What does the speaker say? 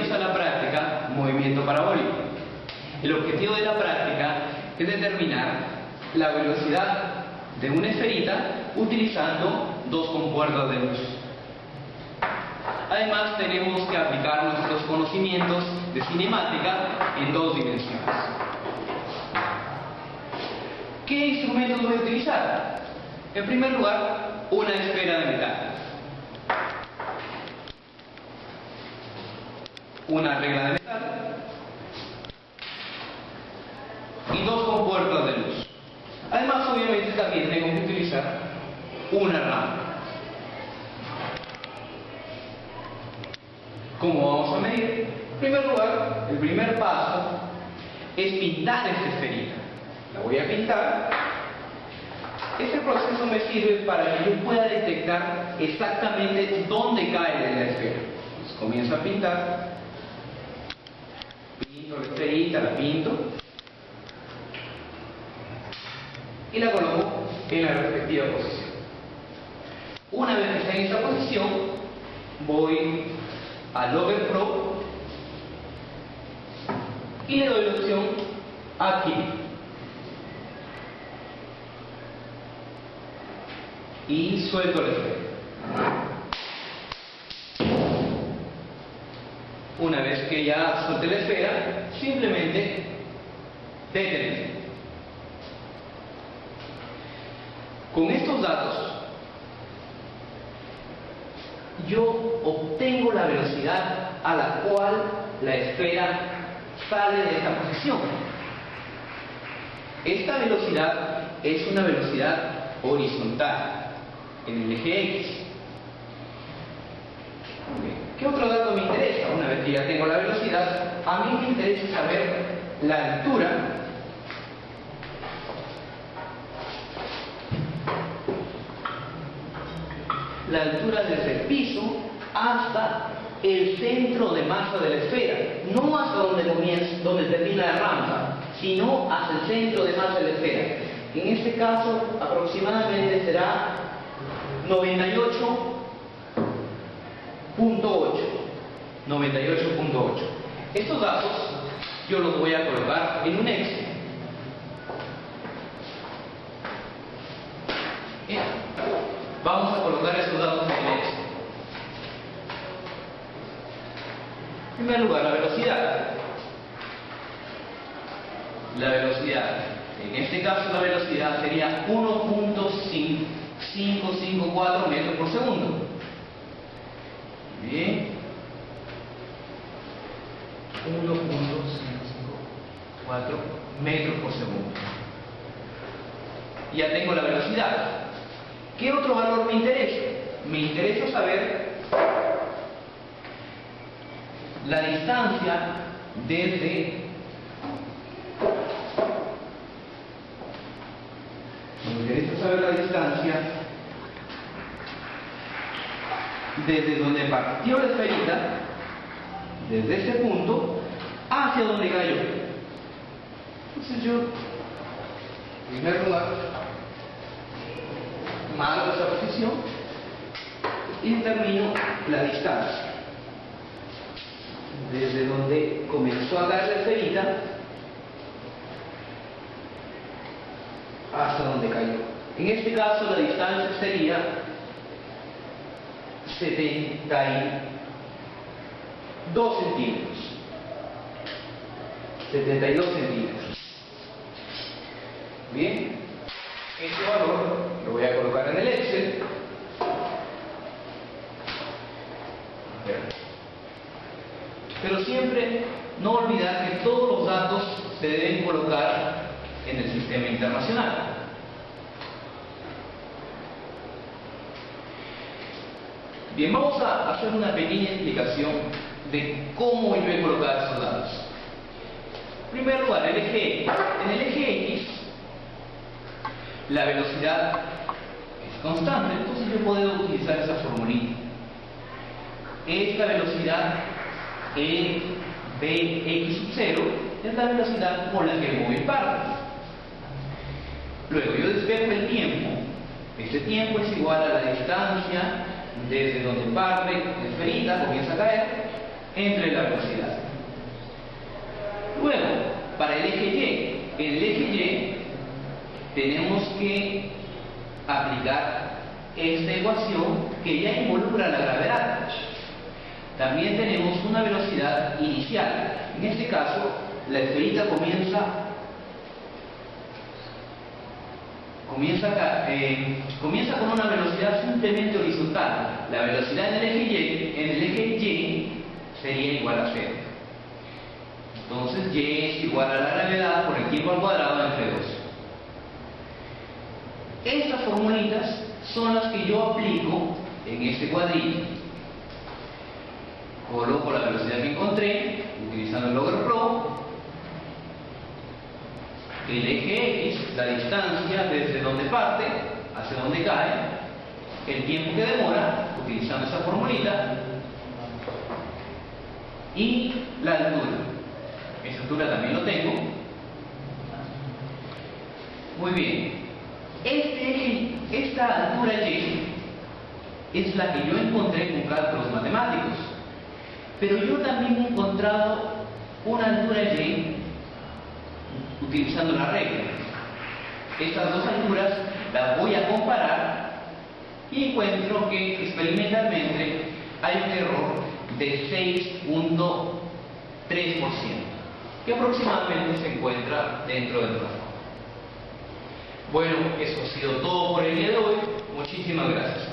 Bienvenidos a la práctica movimiento parabólico. El objetivo de la práctica es determinar la velocidad de una esferita utilizando dos compuertas de luz. Además tenemos que aplicar nuestros conocimientos de cinemática en dos dimensiones. ¿Qué instrumentos voy a utilizar? En primer lugar, una esfera de metal, una regla de metal y dos compuertas de luz. Además, obviamente, también tengo que utilizar una rampa. ¿Cómo vamos a medir? En primer lugar, el primer paso es pintar esta esferita. La voy a pintar. Este proceso me sirve para que yo pueda detectar exactamente dónde cae la esfera. Entonces, comienzo a pintar. Pinto la esferita, la pinto. Y la coloco en la respectiva posición. Una vez que está en esta posición, voy al Overflow y le doy la opción aquí. Y suelto la esfera. Una vez que ya suelte la esfera, simplemente detener. Con estos datos, yo obtengo la velocidad a la cual la esfera sale de esta posición. Esta velocidad es una velocidad horizontal en el eje X. ¿Qué otro dato me interesa? Una vez que ya tengo la velocidad, a mí me interesa saber la altura desde el piso hasta el centro de masa de la esfera, no hasta donde termina la rampa, sino hasta el centro de masa de la esfera. En este caso aproximadamente será 98.8. Estos datos yo los voy a colocar en un Excel. Bien. Vamos a colocar estos datos en el Excel. En primer lugar, la velocidad. La velocidad. En este caso la velocidad sería 1.554 metros por segundo. Bien. 1.554 metros por segundo. Ya tengo la velocidad. ¿Qué otro valor me interesa? Me interesa saber la distancia desde donde partió la esferita, desde ese punto, hacia donde cayó. Entonces yo, en primer lugar, marco esa posición y determino la distancia desde donde comenzó a caer la esferita hasta donde cayó. En este caso la distancia sería 72 centímetros. 72 centímetros. Bien, este valor lo voy a colocar en el Excel. Pero siempre no olvidar que todos los datos se deben colocar en el sistema internacional. Bien, vamos a hacer una pequeña explicación de cómo yo he colocado esos datos. En primer lugar, el eje X. En el eje X, la velocidad es constante, entonces yo puedo utilizar esa formulita. Esta velocidad E Bx sub 0 es la velocidad por la que el móvil parte. Luego yo despejo el tiempo. Este tiempo es igual a la distancia desde donde parte la esferita, comienza a caer, entre la velocidad. Luego, para el eje Y, en el eje Y tenemos que aplicar esta ecuación que ya involucra la gravedad. También tenemos una velocidad inicial. En este caso, la esferita comienza con una velocidad simplemente horizontal. La velocidad en el eje Y sería igual a 0. Entonces Y es igual a la gravedad por el tiempo al cuadrado entre 2. Estas formulitas son las que yo aplico en este cuadrito. Coloco la velocidad que encontré utilizando el LOGRPRO. El eje X, la distancia desde donde parte hacia donde cae, el tiempo que demora utilizando esa formulita, y la altura. Esa altura también lo tengo. Muy bien. Esta altura Y es la que yo encontré con cálculos matemáticos. Pero yo también he encontrado una altura Y utilizando la regla. Estas dos alturas las voy a comparar y encuentro que experimentalmente hay un error de 6.3%, que aproximadamente se encuentra dentro del rango. Bueno, eso ha sido todo por el día de hoy. Muchísimas gracias.